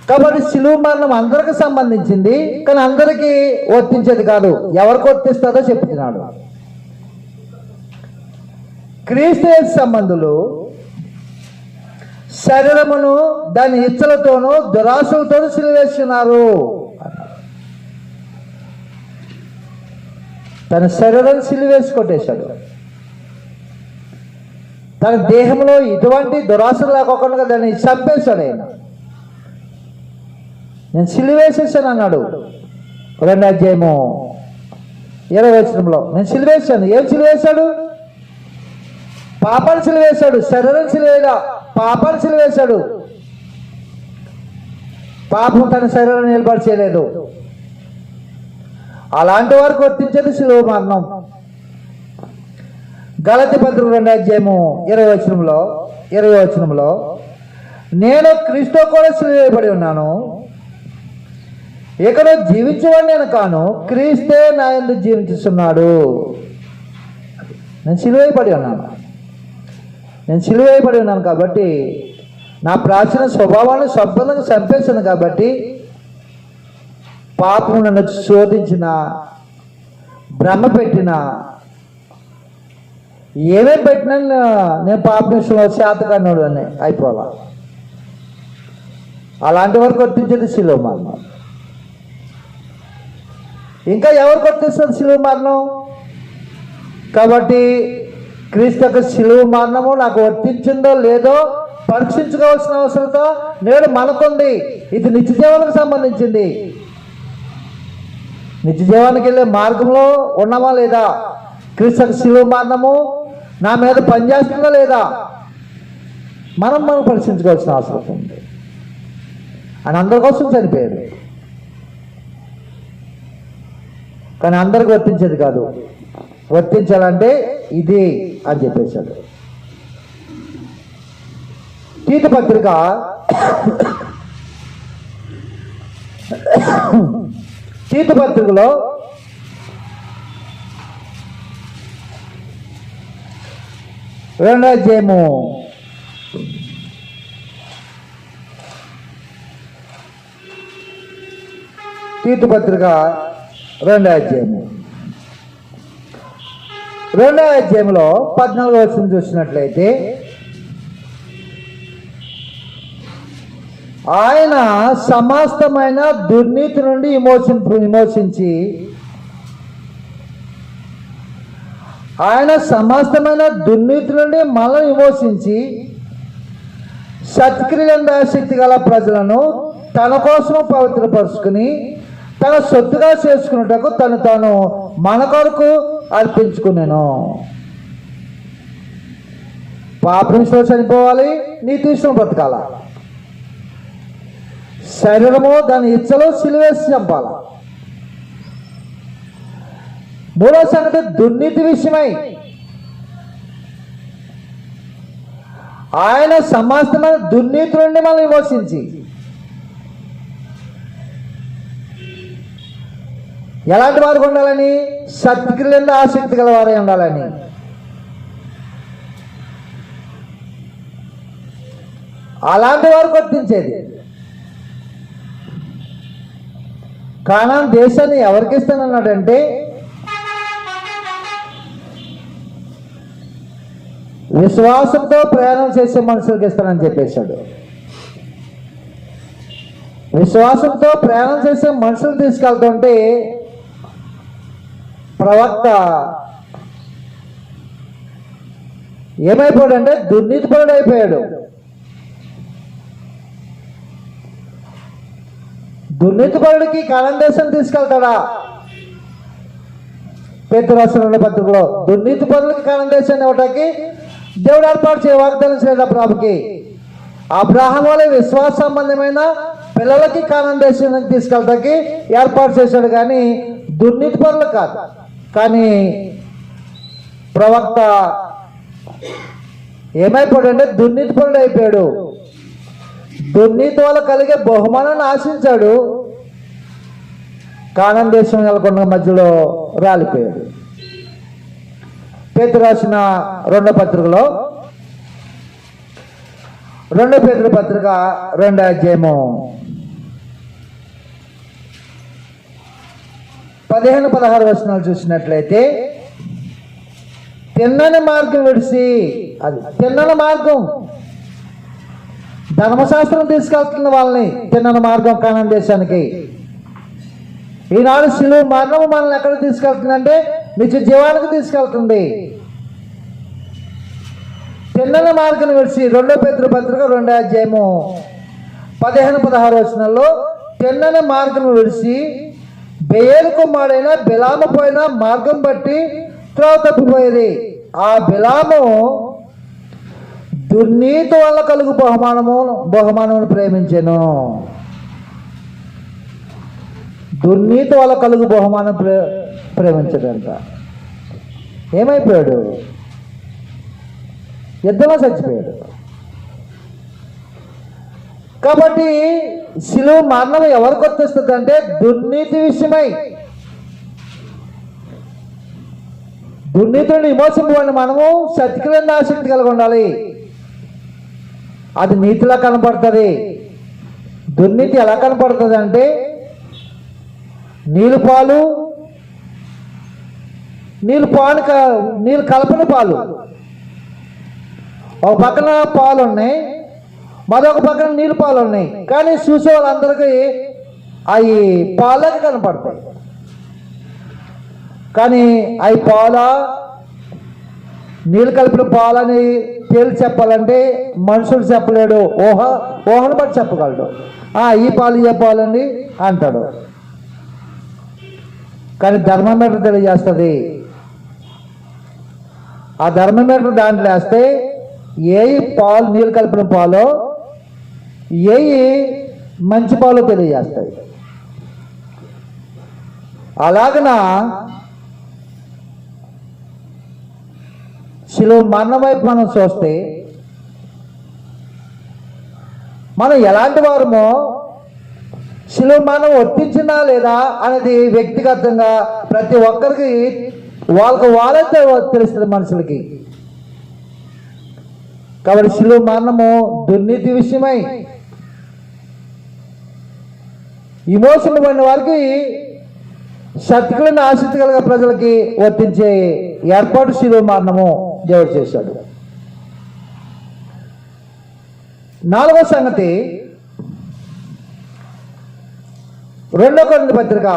[SPEAKER 1] కాబట్టి సిలువ మరణం అందరికి సంబంధించింది, కానీ అందరికీ వర్తించేది కాదు. ఎవరికి వర్తిస్తుందో చెప్తున్నాడు. క్రీస్తు యేసు సంబంధులు శరీరమును దాని ఇచ్చలతోనూ దురాశలతోనూ సిలువేస్తున్నారు. తన శరీరం సిలువేసి కొట్టేశాడు. తన దేహంలో ఇటువంటి దురాశలు లేకోకుండా దాన్ని చంపేశాడు. ఆయన నేను సిలువేసేసాను అన్నాడు 2వ అధ్యాయము 20వ వచనంలో. నేను సిలువేశాను. ఏం సిలువేశాడు? పాపాన్ని సిలువేశాడు. శరీరం సిలువేలా పాపాన్ని సిలువేశాడు. పాపం తన శరీరాన్ని నిలబడి చేయలేదు. అలాంటి వారికి వర్తించేది సిలువ మరణం. గలతీ పత్రిక 2వ అధ్యాయము 20వ వచనంలో నేను క్రీస్తు కూడా సిలువ వేయబడి ఉన్నాను, ఇక్కడ జీవించేవాడు నేను కాను, క్రీస్తే నా యందు జీవించుతున్నాడు. నేను సిలువ వేయబడి ఉన్నాను కాబట్టి నా ప్రాచీన స్వభావాన్ని సంపూర్ణంగా చంపేశాను. కాబట్టి పాపం నన్ను శోధించిన, భ్రమ పెట్టిన, ఏమేం పెట్టినా నేను పాప విషయంలో శాతకన్నాడు అని అయిపోవాలా. అలాంటి వరకు వర్తించేది సిలువ మరణం. ఇంకా ఎవరు వర్తిస్తుంది సిలువ మరణం? కాబట్టి క్రీస్తు యొక్క సిలువ మరణము నాకు వర్తించిందో లేదో పరీక్షించుకోవాల్సిన అవసరంతో నేడు మనకుంది. ఇది నిత్య జీవనానికి సంబంధించింది. నిత్య జీవానికి వెళ్ళే మార్గంలో ఉన్నామా లేదా? క్రీస్తు యొక్క సిలువ మరణము నా మీద పనిచేస్తుందా లేదా మనం పరీక్షించుకోవాల్సిన అవసరం ఉంది. ఆయన అందరి కోసం చనిపోయాడు, కానీ అందరికి వర్తించేది కాదు. వర్తించాలంటే ఇది అని చెప్పేశాడు. తీతు పత్రిక 2వ అధ్యాయము 2వ అధ్యాయంలో 14వ వచనం చూసినట్లయితే ఆయన సమస్తమైన దుర్నీతి నుండి విమోచించి మనల్ని విమోచించి సత్క్రియలందు ఆసక్తి గల ప్రజలను తన కోసము పవిత్రపరుచుకుని తన సొత్తుగా చేసుకున్నటకు తాను మన కొరకు అర్పించుకున్నాను. పాపం విషయంలో చనిపోవాలి, నీతి విషయంలో బ్రతకాల. శరీరము దాని ఇచ్చలో సిలువేసి చంపాల. 3వ సంగతి దుర్నీతి విషయమై ఆయన సమస్తమైన దుర్నీతి నుండి మనం విమోచించి ఎలాంటి వారికి ఉండాలని? సత్క్రియలందు ఆసక్తి గల వారే ఉండాలని. అలాంటి వారికి వర్తించేది. కానాను దేశాన్ని ఎవరికి ఇస్తానన్నాడంటే విశ్వాసంతో ప్రయాణం చేసే మనుషులకు ఇస్తానని చెప్పేశాడు. విశ్వాసంతో ప్రయాణం చేసే మనుషులు తీసుకెళ్తుంటే ప్రవక్త ఏమైపోయాడంటే దుర్నీతిపరుడు అయిపోయాడు. దుర్నీతిపరుడికి కానాను దేశం తీసుకెళ్తాడా? పేతురు రాసిన 2వ పత్రికలో దుర్నీతిపరులకి కానాను దేశాన్ని ఇవ్వటానికి దేవుడు ఏర్పాటు వాగ్దానం చేయడం ప్రభుకి. అబ్రాహాము వలె విశ్వాస సంబంధమైన పిల్లలకి కానాను దేశానికి తీసుకెళ్ళటానికి ఏర్పాటు చేశాడు, కానీ దుర్నీతిపరులు కాదు. కానీ ప్రవక్త ఏమైపోయాడంటే దుర్నీతిపరుడు అయిపోయాడు. దుర్నీతి వల్ల కలిగే బహుమానాన్ని ఆశించాడు, కానాను దేశం నెలకొండ మధ్యలో రాలిపోయాడు. పేతురు రాసిన 2వ పత్రికలో 2 పేతురు పత్రిక 2వ అధ్యాయము 15-16 వచనాలు చూసినట్లయితే తిన్నని మార్గం విడిచి, అది తిన్నని మార్గం ధర్మశాస్త్రం తీసుకెళ్తున్న వాళ్ళని తిన్నని మార్గం కానాను దేశానికి. ఈనాడు శిలువ మరణము మనల్ని ఎక్కడ తీసుకెళ్తుందంటే నిత్య జీవానికి తీసుకెళ్తుంది. తిన్నని మార్గం విడిచి 2 పేతురు పత్రిక 2వ అధ్యాయము 15-16 వచనాల్లో తిన్నని మార్గం విడిచి బెయేలు కుమారుడైన బిలాము పోయిన మార్గం బట్టి త్రోవ తప్పిపోయేది. ఆ బిలాము దుర్నీతి వల్ల కలుగు బహుమానమును ప్రేమించెను. దుర్నీతి వల్ల కలుగు బహుమానం ప్రేమించడంట. ఏమైపోయాడు? యుద్ధంలో చచ్చిపోయాడు. కాబట్టి శిలువ మరణం ఎవరికి వర్తిస్తుంది అంటే దుర్నీతి విషయమై. దుర్నీతిని విమోచింపబడిన మనము సత్యమైన ఆసక్తి కలిగి ఉండాలి. అది నీతిలా కనపడుతుంది. దుర్నీతి ఎలా కనపడుతుంది అంటే నీళ్ళు కలపని పాలు. ఒక పక్కన పాలు ఉన్నాయి, మరొక పక్కన నీళ్ళు పాలు ఉన్నాయి. కానీ చూసే వాళ్ళందరికీ అవి పాలకి కనపడతాయి. కానీ అవి నీళ్ళు కలిపిన పాలని తేల్చి చెప్పాలంటే మనుషులు చెప్పలేడు. ఊహను బట్టి చెప్పగలడు. ఈ పాలు చెప్పాలండి అంటాడు. కానీ ధర్మమీటర్ తెలియజేస్తుంది. ఆ ధర్మమీటర్ దాంట్లో వేస్తే పాలు నీళ్ళు కలిపిన పాలో మంచి పాలు తెలియజేస్తాయి. అలాగన శిలువ మరణం వైపు మనం చూస్తే మనం ఎలాంటి వారమో శిలువ మరణం వర్తించిందా లేదా అనేది వ్యక్తిగతంగా ప్రతి ఒక్కరికి వాళ్ళైతే తెలుస్తుంది మనుషులకి. కాబట్టి శిలువ మరణము దుర్నీతి విషయమై విమోచన పడిన వారికి సత్కులను ఆసక్తి కలిగిన ప్రజలకి వర్తించే ఏర్పాటు శిలువ మరణము దేవుడు చేశాడు. 4వ సంగతి 2 కొరింథీ పత్రిక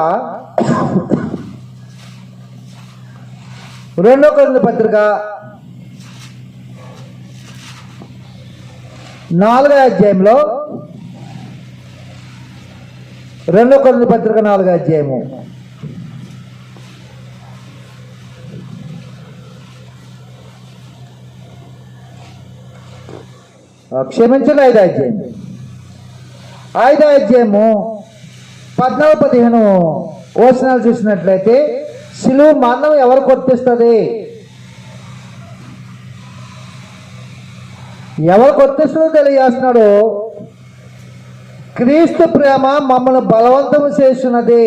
[SPEAKER 1] 4వ అధ్యాయంలో 2 కొరింథీ పత్రిక 4వ అధ్యాయము క్షమించండి 5వ అధ్యాయం 5వ అధ్యాయము 14-15 వచనాలు చూసినట్లయితే శిలువ మరణం ఎవరికి వర్తిస్తుంది? ఎవరికి వర్తిస్తుందో తెలియజేస్తున్నాడు. క్రీస్తు ప్రేమ మమ్మల్ని బలవంతం చేస్తున్నది.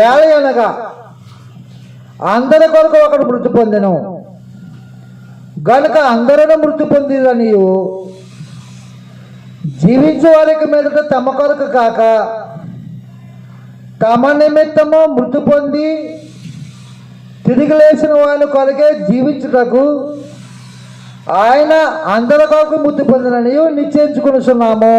[SPEAKER 1] ఏలయనగా అందరి కొరకు ఒకడు మృతి పొందెను గనుక అందరూ మృతి పొందిరని జీవించే వారికి మీదట తమ కొరకు కాక తమ నిమిత్తము మృతి పొంది తిరిగి లేచిన వారి కొరకే జీవించుటకు ఆయన అందరి కొరకు మృతి పొందినని నిశ్చయించుకున్నాము.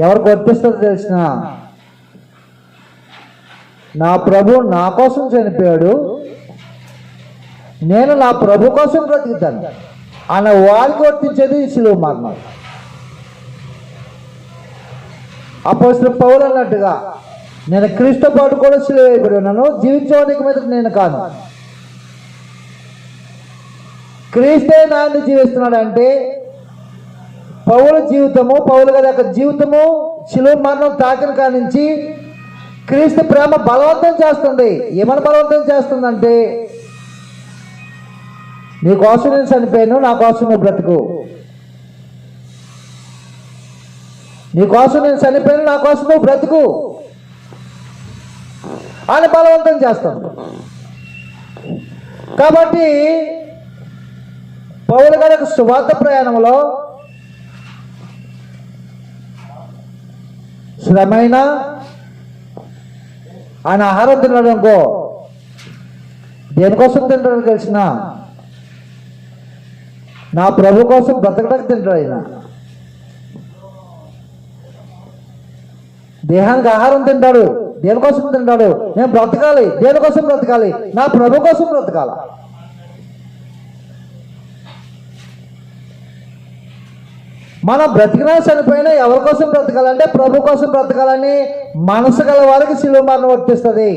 [SPEAKER 1] ఎవరికి వర్తిస్తుందో తెలిసిన నా ప్రభు నా కోసం చనిపోయాడు, నేను నా ప్రభు కోసం బ్రతుకుతాను అన్న వారికి వర్తించేది శిలువ మరణం. అపోస్తలుడు పౌలు అన్నట్టుగా నేను క్రీస్తు పాటు కూడా శిలువ వేయబడి ఉన్నాను, జీవించడానికి మీద నేను కాను, క్రీస్తే నాన్ని జీవిస్తున్నాడు. అంటే పౌలు గారి యొక్క జీవితము శిలువ మరణం తాకిన కాడి నుంచి క్రీస్తు ప్రేమ బలవంతం చేస్తుంది. ఏమని బలవంతం చేస్తుందంటే నీ కోసం నేను చనిపోయాను, నా కోసం నువ్వు బ్రతుకు, నీ కోసం నేను చనిపోయాను, నా కోసం నువ్వు బ్రతుకు అని బలవంతం చేస్తాను. కాబట్టి పౌలు గారి యొక్క సువార్త ప్రయాణంలో శ్రమైన ఆయన ఆహారం తినడంకో దేనికోసం తింటాడు తెలిసిన? నా ప్రభు కోసం బ్రతకడానికి తింటాడు ఆయన. దేహానికి ఆహారం తింటాడు. దేనికోసం తింటాడు? నేను బ్రతకాలి. దేనికోసం బ్రతకాలి? నా ప్రభు కోసం బ్రతకాల. మనం బ్రతికినా చనిపోయినా ఎవరి కోసం బ్రతకాలంటే ప్రభు కోసం బ్రతకాలని మనసు గల వారికి శిలువ మరణం వర్తిస్తుంది.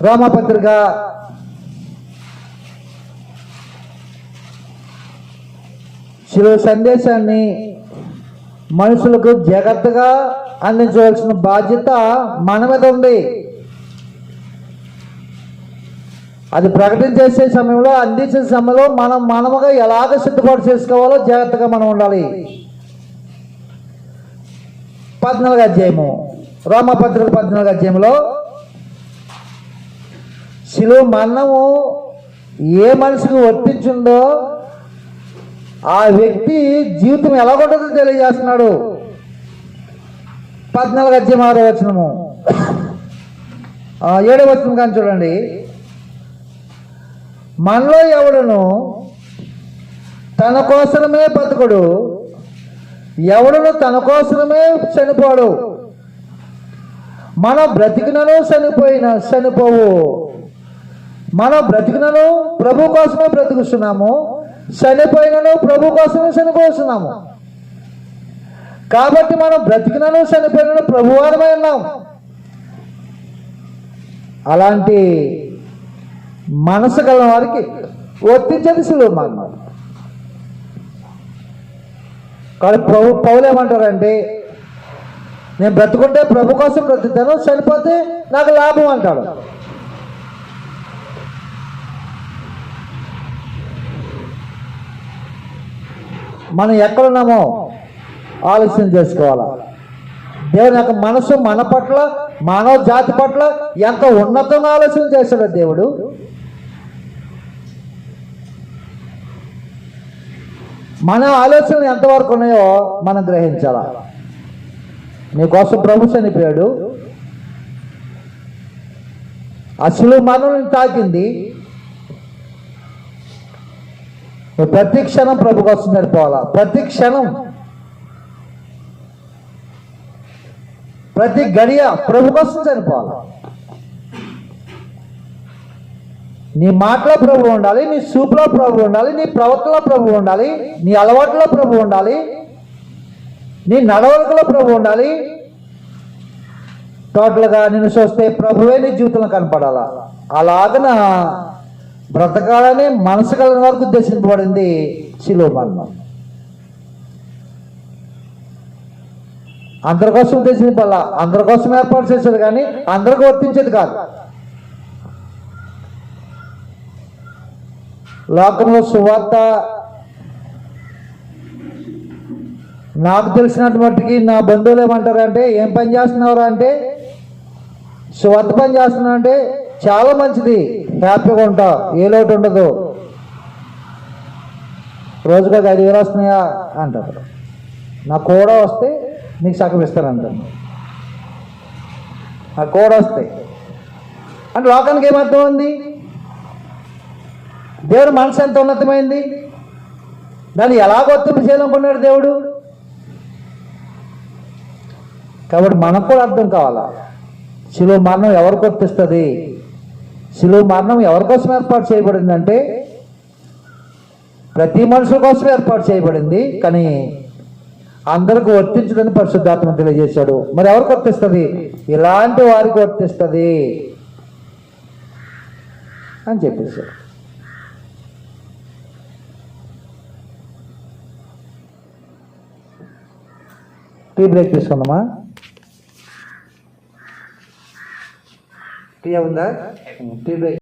[SPEAKER 1] రోమపత్రిక 'శిలువ సందేశాన్ని మనుషులకు జాగ్రత్తగా అందించవలసిన బాధ్యత మన మీద ఉంది. అది ప్రకటించేసే సమయంలో, అందించే సమయంలో మనముగా ఎలాగ సిద్ధపాటు చేసుకోవాలో జాగ్రత్తగా మనం ఉండాలి. 14వ అధ్యాయము, రోమపత్రిక 14వ అధ్యాయంలో శిలువ మరణము ఏ మనిషికి వర్తించిందో ఆ వ్యక్తి జీవితం ఎలా ఉంటుందో తెలియజేస్తున్నాడు. 14వ అధ్యాయం 6వ వచనము, 7వ వచనం కానీ చూడండి. మనలో ఎవడును తన కోసమే బతుకుడు, ఎవడును తన కోసమే చనిపోడు. మనం బ్రతికినను చనిపోవు. మనం బ్రతికినను ప్రభు కోసమే బ్రతుకుతున్నాము, చనిపోయినను ప్రభు కోసమే చనిపోతున్నాము. కాబట్టి మనం బ్రతికినను చనిపోయినను ప్రభువారమై ఉన్నాం. అలాంటి మనసు గల వారికి వర్తించేది శిలువ మరణం. కానీ పౌలు ఏమంటారంటే, నేను బ్రతుకుంటే ప్రభు కోసం బ్రతుకుతాను, చనిపోతే నాకు లాభం అంటాడు. మనం ఎక్కడున్నామో ఆలోచన చేసుకోవాలా. దేవుని యొక్క మనసు మన పట్ల, మానవ జాతి పట్ల ఎంత ఉన్నతంగా ఆలోచన చేశాడు దేవుడు. మన ఆలోచనలు ఎంతవరకు ఉన్నాయో మనం గ్రహించాలా. నీకోసం ప్రభు చనిపోయాడు. ఆ శిలువ మరణం తాకింది. నువ్వు ప్రతి క్షణం ప్రభు కోసం సరిపోవాలా. ప్రతి క్షణం, ప్రతి గడియ ప్రభు కోసం సరిపోవాలా. నీ మాటలో ప్రభు ఉండాలి, నీ చూపులో ప్రభు ఉండాలి, నీ ప్రవర్తనలో ప్రభు ఉండాలి, నీ అలవాటులో ప్రభు ఉండాలి, నీ నడవడికలో ప్రభు ఉండాలి. టోటల్గా నిన్ను చూస్తే ప్రభువే నీ జీవితంలో కనపడాలా. అలాగన బ్రతకాలని మనసు కలిగిన వరకు ఉద్దేశింపబడింది శిలువ మరణం. అందరి కోసం ఉద్దేశించాల, అందరి కోసం ఏర్పాటు చేసేది కానీ అందరికి వర్తించేది కాదు. లోకంలో సువార్త నాకు తెలిసినట్టు మట్టుకి నా బంధువులు ఏమంటారంటే, ఏం పని చేస్తున్నావు అంటే, సువార్త పని చేస్తున్నావు అంటే చాలా మంచిది, హ్యాపీగా ఉంటావు, ఏ లోటు ఉండదు, రోజుగా 5,000 వస్తున్నాయా అంటారు. నాకు కూడా వస్తే నీకు సగం ఇస్తానంటాను. నాకు కూడా వస్తాయి అంటే లోకానికి ఏమర్థం ఉంది? దేవుడు మనసు ఎంత ఉన్నతమైంది, దాన్ని ఎలా వర్తింపు చేయాలనుకున్నాడు దేవుడు. కాబట్టి మనకు కూడా అర్థం కావాలా, శిలువ మరణం ఎవరికి వర్తిస్తుంది, శిలువ మరణం ఎవరి కోసం ఏర్పాటు చేయబడిందంటే ప్రతి మనుషుల కోసం ఏర్పాటు చేయబడింది. కానీ అందరికి వర్తించదని పరిశుద్ధాత్మ తెలియజేశాడు. మరి ఎవరికి వర్తిస్తుంది? ఇలాంటి వారికి వర్తిస్తుంది అని చెప్పేశాడు. టీ బ్రేక్ తీసుకుందామా? టీ ఉందా? Tea break.